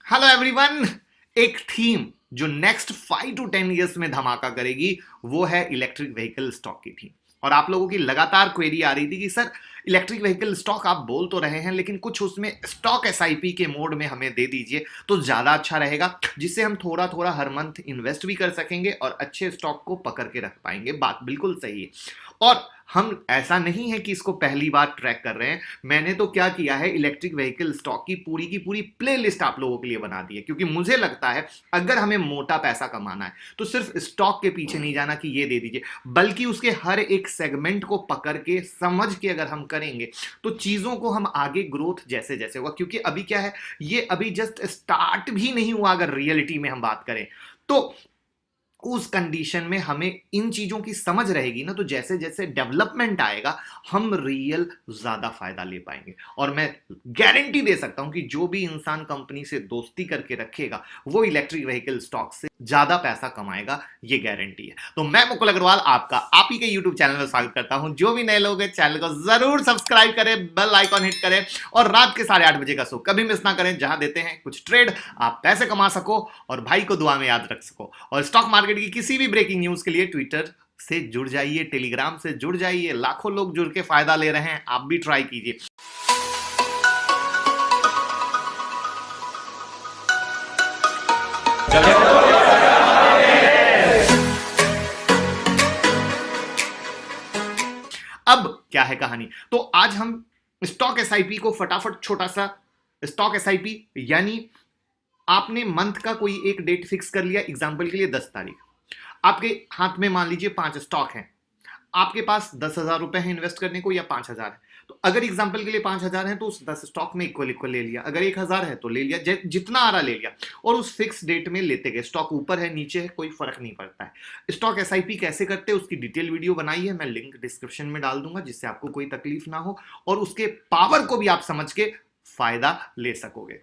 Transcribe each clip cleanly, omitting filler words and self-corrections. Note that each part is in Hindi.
Hello everyone. एक थीम जो नेक्स्ट 5 to 10 years में धमाका करेगी वो है इलेक्ट्रिक व्हीकल स्टॉक की थीम। और आप लोगों की लगातार क्वेरी आ रही थी कि सर इलेक्ट्रिक व्हीकल स्टॉक आप बोल तो रहे हैं लेकिन कुछ उसमें स्टॉक एसआईपी के मोड में हमें दे दीजिए तो ज्यादा अच्छा रहेगा, जिससे हम थोड़ा थोड़ा हर मंथ इन्वेस्ट भी कर सकेंगे और अच्छे स्टॉक को पकड़ के रख पाएंगे। बात बिल्कुल सही है। और हम ऐसा नहीं है कि इसको पहली बार ट्रैक कर रहे हैं। मैंने तो क्या किया है, इलेक्ट्रिक व्हीकल स्टॉक की पूरी प्लेलिस्ट आप लोगों के लिए बना दी है, क्योंकि मुझे लगता है अगर हमें मोटा पैसा कमाना है तो सिर्फ स्टॉक के पीछे नहीं जाना कि ये दे दीजिए, बल्कि उसके हर एक सेगमेंट को पकड़ के समझ के अगर हम करेंगे तो चीजों को हम आगे ग्रोथ जैसे जैसे होगा। क्योंकि अभी क्या है, ये अभी जस्ट स्टार्ट भी नहीं हुआ अगर रियलिटी में हम बात करें तो। उस कंडीशन में हमें इन चीजों की समझ रहेगी ना, तो जैसे जैसे डेवलपमेंट आएगा हम रियल ज्यादा फायदा ले पाएंगे। और मैं गारंटी दे सकता हूं कि जो भी इंसान कंपनी से दोस्ती करके रखेगा वो इलेक्ट्रिक व्हीकल स्टॉक से ज्यादा पैसा कमाएगा, ये गारंटी है। तो मैं मुकुल अग्रवाल आपका आप ही के यूट्यूब चैनल में स्वागत करता हूं। जो भी नए लोग हैं चैनल को जरूर सब्सक्राइब करें, बेल आइकॉन हिट करें और रात के 8:30 बजे का शो कभी मिस ना करें, जहां देते हैं कुछ ट्रेड आप पैसे कमा सको और भाई को दुआ में याद रख सको। और स्टॉक मार्केट की किसी भी ब्रेकिंग न्यूज के लिए ट्विटर से जुड़ जाइए, टेलीग्राम से जुड़ जाइए। लाखों लोग जुड़ के फायदा ले रहे हैं, आप भी ट्राई कीजिए। अब क्या है कहानी, तो आज हम स्टॉक एसआईपी को फटाफट छोटा सा स्टॉक एसआईपी यानी आपने मंथ का कोई एक डेट फिक्स कर लिया, एग्जांपल के लिए 10 तारीख। आपके हाथ में मान लीजिए 5 स्टॉक हैं, आपके पास 10,000 रुपए हैं इन्वेस्ट करने को या 5,000 है। तो अगर एग्जांपल के लिए 5,000 है तो उस 10 स्टॉक में इक्वल इक्वल ले लिया, अगर 1,000 है तो ले लिया, जितना आ रहा ले लिया और उस फिक्स डेट में लेते गए। स्टॉक ऊपर है नीचे है कोई फर्क नहीं पड़ता है। स्टॉक एसआईपी कैसे करते हैं उसकी डिटेल वीडियो बनाई है, मैं लिंक डिस्क्रिप्शन में डाल दूंगा जिससे आपको कोई तकलीफ ना हो और उसके पावर को भी आप समझ के फायदा ले सकोगे।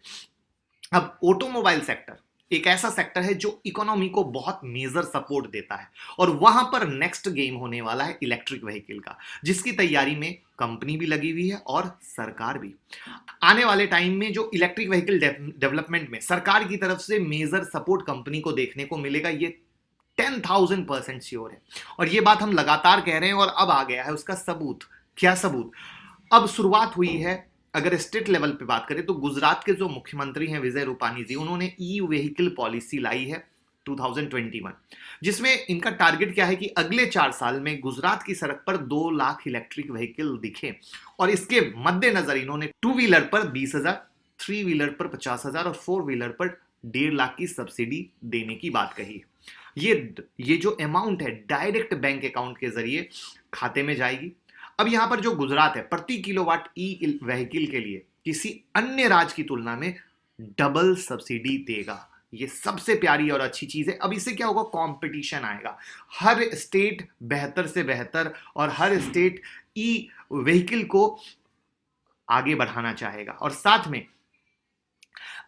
अब ऑटोमोबाइल सेक्टर एक ऐसा सेक्टर है जो इकोनॉमी को बहुत मेजर सपोर्ट देता है और वहां पर नेक्स्ट गेम होने वाला है इलेक्ट्रिक व्हीकल का, जिसकी तैयारी में कंपनी भी लगी हुई है और सरकार भी। आने वाले टाइम में जो इलेक्ट्रिक व्हीकल डेवलपमेंट में सरकार की तरफ से मेजर सपोर्ट कंपनी को देखने को मिलेगा, ये 10,000% श्योर है। और ये बात हम लगातार कह रहे हैं और अब आ गया है उसका सबूत। क्या सबूत? अब शुरुआत हुई है, अगर स्टेट लेवल पे बात करें तो गुजरात के जो मुख्यमंत्री हैं विजय रूपानी जी, उन्होंने ई व्हीकल पॉलिसी लाई है 2021, जिसमें इनका टारगेट क्या है कि अगले 4 साल में गुजरात की सड़क पर 2 लाख इलेक्ट्रिक व्हीकल दिखे। और इसके मद्देनजर इन्होंने 2 व्हीलर पर 20,000, 3 व्हीलर पर 50,000 और 4 व्हीलर पर 1.5 लाख की सब्सिडी देने की बात कही है। ये जो अमाउंट है डायरेक्ट बैंक अकाउंट के जरिए खाते में जाएगी। अब यहां पर जो गुजरात है प्रति किलोवाट ई व्हीकल के लिए किसी अन्य राज्य की तुलना में डबल सब्सिडी देगा। ये सबसे प्यारी और अच्छी चीज है। अब इससे क्या होगा, कंपटीशन आएगा, हर स्टेट बेहतर से बेहतर और हर स्टेट ई व्हीकल को आगे बढ़ाना चाहेगा। और साथ में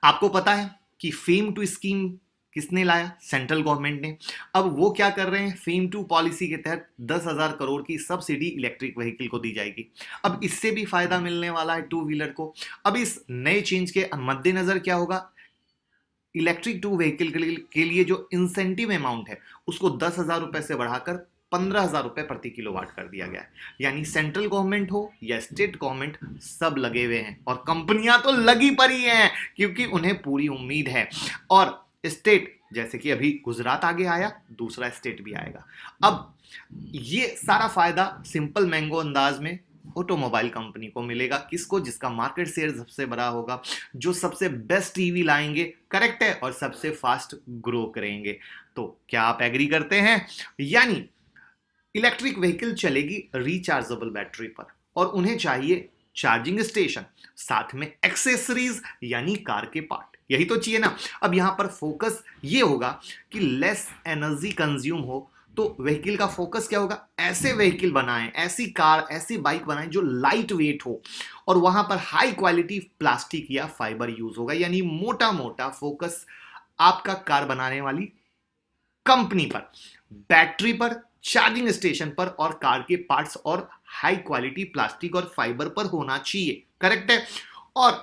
आपको पता है कि फेम टू स्कीम किसने लाया? सेंट्रल गवर्नमेंट ने। अब वो क्या कर रहे हैं, फेम टू पॉलिसी के तहत 10,000 करोड़ की सब्सिडी इलेक्ट्रिक व्हीकल को दी जाएगी। अब इससे भी फायदा मिलने वाला है 2 व्हीलर को। अब इस नए चेंज के मद्देनजर क्या होगा, इलेक्ट्रिक 2 व्हीकल के लिए जो इंसेंटिव अमाउंट है उसको 10,000 रुपए से बढ़ाकर 15,000 रुपए प्रति किलोवाट कर दिया गया है। यानी सेंट्रल गवर्नमेंट हो या स्टेट गवर्नमेंट सब लगे हुए हैं और कंपनियां तो लगी पड़ी हैं क्योंकि उन्हें पूरी उम्मीद है। और स्टेट जैसे कि अभी गुजरात आगे आया, दूसरा स्टेट भी आएगा। अब ये सारा फायदा सिंपल मैंगो अंदाज में ऑटोमोबाइल कंपनी को मिलेगा। किसको? जिसका मार्केट शेयर सबसे बड़ा होगा, जो सबसे बेस्ट ईवी लाएंगे, करेक्ट है, और सबसे फास्ट ग्रो करेंगे। तो क्या आप एग्री करते हैं? यानी इलेक्ट्रिक व्हीकल चलेगी रिचार्जेबल बैटरी पर और उन्हें चाहिए चार्जिंग स्टेशन, साथ में एक्सेसरीज यानी कार के पार्ट। यही तो चाहिए ना। अब यहां पर फोकस ये होगा कि लेस एनर्जी कंज्यूम हो, तो व्हीकल का फोकस क्या होगा, ऐसे व्हीकल बनाएं, ऐसी कार ऐसी बाइक बनाएं जो लाइट वेट हो और वहां पर हाई क्वालिटी प्लास्टिक या फाइबर यूज होगा। यानी मोटा मोटा फोकस आपका कार बनाने वाली कंपनी पर, बैटरी पर, चार्जिंग स्टेशन पर और कार के पार्ट्स और हाई क्वालिटी प्लास्टिक और फाइबर पर होना चाहिए, करेक्ट है। और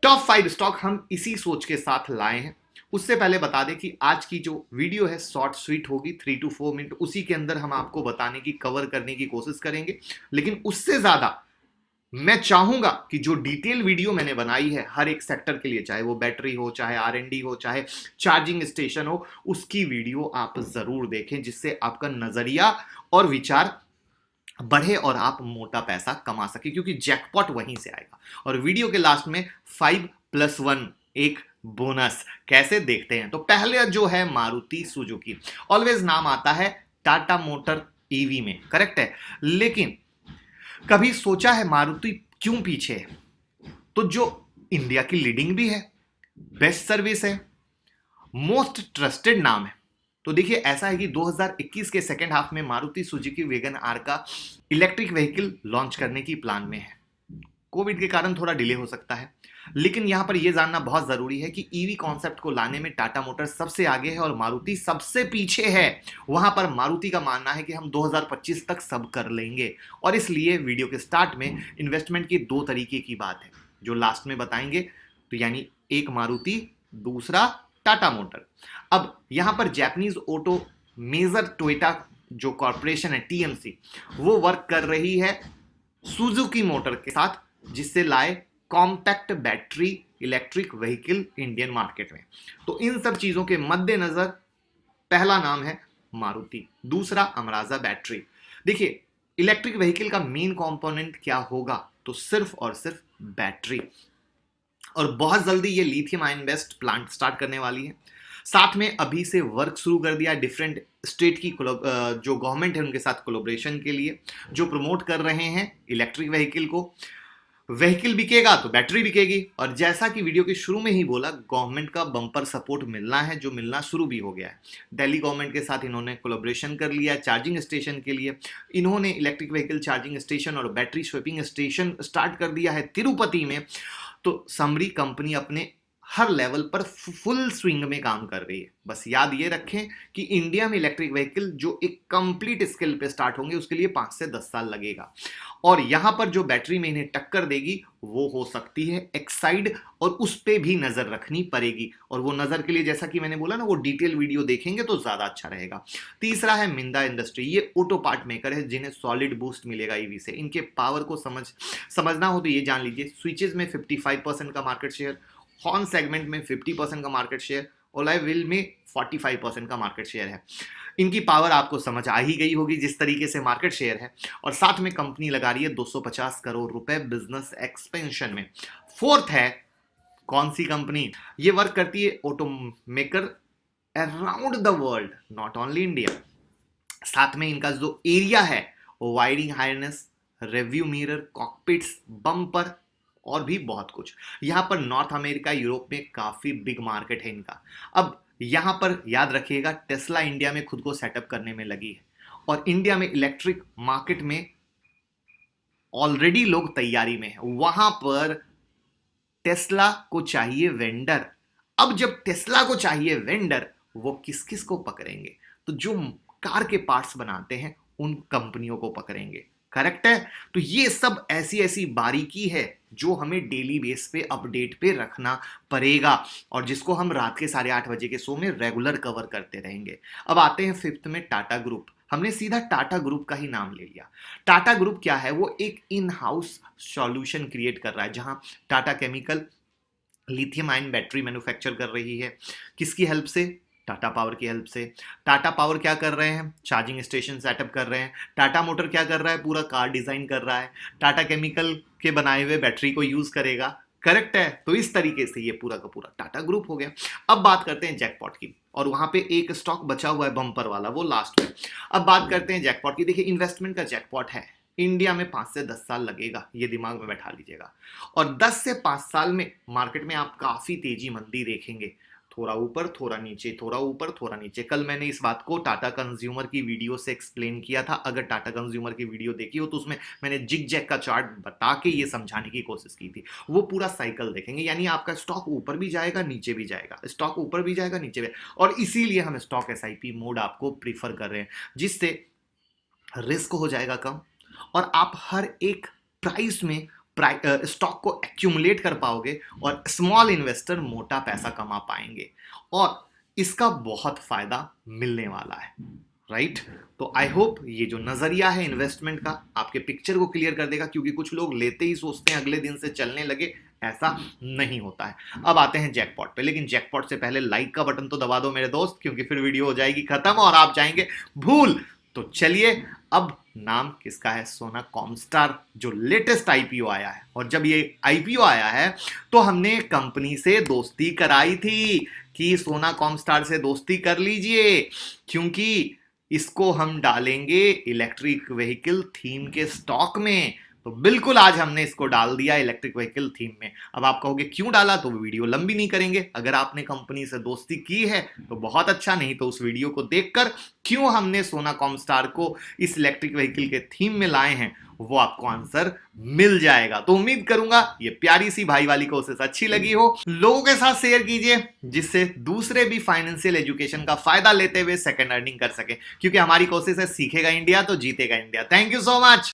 टॉप 5 स्टॉक हम इसी सोच के साथ लाए हैं। उससे पहले बता दें कि आज की जो वीडियो है शॉर्ट स्वीट होगी, 3 to 4 मिनट, उसी के अंदर हम आपको बताने की, कवर करने की कोशिश करेंगे। लेकिन उससे ज्यादा मैं चाहूंगा कि जो डिटेल वीडियो मैंने बनाई है हर एक सेक्टर के लिए, चाहे वो बैटरी हो, चाहे R&D हो, चाहे चार्जिंग स्टेशन हो, उसकी वीडियो आप जरूर देखें, जिससे आपका नजरिया और विचार बढ़े और आप मोटा पैसा कमा सके, क्योंकि जैकपॉट वहीं से आएगा। और वीडियो के लास्ट में 5+1 एक बोनस कैसे देखते हैं। तो पहले जो है मारुति सुजुकी, ऑलवेज नाम आता है टाटा मोटर ईवी में, करेक्ट है। लेकिन कभी सोचा है मारुति क्यों पीछे है? तो जो इंडिया की लीडिंग भी है, बेस्ट सर्विस है, मोस्ट ट्रस्टेड नाम है। तो देखिए ऐसा है कि 2021 के सेकेंड हाफ में मारुति सुजुकी वैगन आर का इलेक्ट्रिक व्हीकल लॉन्च करने की प्लान में है। कोविड के कारण थोड़ा डिले हो सकता है, लेकिन यहां पर यह जानना बहुत जरूरी है कि ईवी कॉन्सेप्ट को लाने में टाटा मोटर्स सबसे आगे है और मारुति सबसे पीछे है। वहां पर मारुति का मानना है कि हम 2025 तक सब कर लेंगे। और इसलिए वीडियो के स्टार्ट में इन्वेस्टमेंट की 2 तरीके की बात है जो लास्ट में बताएंगे। तो यानी एक मारुति, दूसरा टाटा मोटर। अब यहां पर जापानीज ऑटो मेजर टोयोटा जो कॉर्पोरेशन है TMC, वो वर्क कर रही है सुजुकी मोटर के साथ, जिससे लाए compact battery electric vehicle Indian market में। तो इन सब चीजों के मद्देनजर पहला नाम है मारुति, दूसरा अमराजा बैटरी। देखिए इलेक्ट्रिक व्हीकल का मेन कंपोनेंट क्या होगा? तो सिर्फ और सिर्फ बैटरी। और बहुत जल्दी ये lithium ion based plant start करने वाली है। साथ में अभी से वर्क शुरू कर दिया डिफरेंट स्टेट की जो गवर्नमेंट है उनके साथ कोलैबोरेशन के लिए, जो प्रमोट कर रहे हैं इलेक्ट्रिक व्हीकल को। व्हीकल बिकेगा तो बैटरी बिकेगी। और जैसा कि वीडियो के शुरू में ही बोला, गवर्नमेंट का बम्पर सपोर्ट मिलना है, जो मिलना शुरू भी हो गया है। दिल्ली गवर्नमेंट के साथ इन्होंने कोलैबोरेशन कर लिया चार्जिंग स्टेशन के लिए। इन्होंने इलेक्ट्रिक व्हीकल चार्जिंग स्टेशन और बैटरी स्वैपिंग स्टेशन स्टार्ट कर दिया है तिरुपति में। तो समरी कंपनी अपने हर लेवल पर फुल स्विंग में काम कर रही है। बस याद ये रखें कि इंडिया में इलेक्ट्रिक व्हीकल जो एक कंप्लीट स्केल पे स्टार्ट होंगे उसके लिए 5 से 10 साल लगेगा। और यहां पर जो बैटरी में इन्हें टक्कर देगी वो हो सकती है एक्साइड, और उस पे भी नजर रखनी पड़ेगी। और वो नजर के लिए जैसा कि मैंने बोला ना, वो डिटेल वीडियो देखेंगे तो ज्यादा अच्छा रहेगा। तीसरा है मिंदा इंडस्ट्री, ये ऑटो पार्ट मेकर है जिन्हें सॉलिड बूस्ट मिलेगा ईवी से। इनके पावर को समझना हो तो ये जान लीजिए, स्विचेस में 55% का मार्केट शेयर, हॉर्न सेगमेंट में 50% का मार्केट शेयर, ओलाई व्हील में 45% का मार्केट शेयर है। इनकी पावर आपको समझ आ ही गई होगी जिस तरीके से मार्केट शेयर है। और साथ में कंपनी लगा रही है 250 करोड़ रुपए बिजनेस एक्सपेंशन में। फोर्थ है कौन सी कंपनी? ये वर्क करती है auto maker around the world, not only India. साथ में इनका जो एरिया है वो wiring harness, review mirror, cockpits, bumper और भी बहुत कुछ। यहां पर नॉर्थ अमेरिका, यूरोप में काफी बिग मार्केट है इनका। अब यहां पर याद रखिएगा, टेस्ला इंडिया में खुद को सेटअप करने में लगी है और इंडिया में इलेक्ट्रिक मार्केट में ऑलरेडी लोग तैयारी में है। वहां पर टेस्ला को चाहिए वेंडर। अब जब टेस्ला को चाहिए वेंडर, वो किस किस को पकड़ेंगे? तो जो कार के पार्ट्स बनाते हैं उन कंपनियों को पकड़ेंगे, करेक्ट है। तो ये सब ऐसी ऐसी बारीकी है जो हमें डेली बेस पे अपडेट पे रखना पड़ेगा और जिसको हम रात के 8:30 बजे के शो में रेगुलर कवर करते रहेंगे। अब आते हैं फिफ्थ में, टाटा ग्रुप। हमने सीधा टाटा ग्रुप का ही नाम ले लिया। टाटा ग्रुप क्या है? वो एक इन हाउस सॉल्यूशन क्रिएट कर रहा है, जहां Tata chemical lithium ion battery manufacture कर रही है। किसकी हेल्प से? टाटा पावर की हेल्प से। टाटा पावर क्या कर रहे हैं? चार्जिंग स्टेशन सेटअप कर रहे हैं। टाटा मोटर क्या कर रहा है? पूरा कार डिजाइन कर रहा है। टाटा केमिकल के बनाए हुए बैटरी को यूज करेगा, करेक्ट है। तो इस तरीके से ये पूरा का पूरा टाटा ग्रुप हो गया। अब बात करते हैं जैकपॉट की, और वहां पे एक स्टॉक बचा हुआ है बम्पर वाला, वो लास्ट में। अब बात करते हैं जैकपॉट की। देखिए इन्वेस्टमेंट का जैकपॉट है, इंडिया में 5 से 10 साल लगेगा, ये दिमाग में बैठा लीजिएगा। और 10 से 5 साल में मार्केट में आप काफी तेजी मंदी देखेंगे, थोड़ा ऊपर थोड़ा नीचे, थोड़ा ऊपर थोड़ा नीचे। कल मैंने इस बात को टाटा कंज्यूमर की वीडियो से एक्सप्लेन किया था। अगर टाटा कंज्यूमर की वीडियो देखी हो तो उसमें मैंने जिग जैग का चार्ट बता के ये समझाने की कोशिश की थी। वो पूरा साइकिल देखेंगे, यानी आपका स्टॉक ऊपर भी जाएगा नीचे भी जाएगा, स्टॉक ऊपर भी जाएगा नीचे भी। और इसीलिए हम स्टॉक SIP मोड आपको प्रीफर कर रहे हैं, जिससे रिस्क हो जाएगा कम और आप हर एक प्राइस में स्टॉक को एक्यूमुलेट कर पाओगे और स्मॉल इन्वेस्टर मोटा पैसा कमा पाएंगे और इसका बहुत फायदा मिलने वाला है, राइट? तो आई होप ये जो नजरिया है इन्वेस्टमेंट का आपके पिक्चर को क्लियर कर देगा, क्योंकि कुछ लोग लेते ही सोचते हैं अगले दिन से चलने लगे, ऐसा नहीं होता है। अब आते हैं जैकपॉट पे, लेकिन जैकपॉट से पहले लाइक का बटन तो दबा दो मेरे दोस्त, क्योंकि फिर वीडियो हो जाएगी खत्म और आप जाएंगे भूल। तो चलिए, अब नाम किसका है? सोना कॉमस्टार, जो लेटेस्ट आईपीओ आया है। और जब ये आईपीओ आया है तो हमने कंपनी से दोस्ती कराई थी कि सोना कॉमस्टार से दोस्ती कर लीजिए, क्योंकि इसको हम डालेंगे इलेक्ट्रिक व्हीकल थीम के स्टॉक में। तो बिल्कुल आज हमने इसको डाल दिया इलेक्ट्रिक व्हीकल थीम में। अब आप कहोगे क्यों डाला, तो वीडियो लंबी नहीं करेंगे। अगर आपने कंपनी से दोस्ती की है तो बहुत अच्छा, नहीं तो उस वीडियो को देखकर क्यों हमने सोना कॉमस्टार को इस इलेक्ट्रिक व्हीकल के थीम में लाए हैं वो आपको आंसर मिल जाएगा। तो उम्मीद करूंगा ये प्यारी सी भाई वाली कोर्सेस अच्छी लगी हो, लोगों के साथ शेयर कीजिए जिससे दूसरे भी फाइनेंशियल एजुकेशन का फायदा लेते हुए सेकंड अर्निंग कर सके, क्योंकि हमारी कोर्सेस है सीखेगा इंडिया तो जीतेगा India. Thank you so much.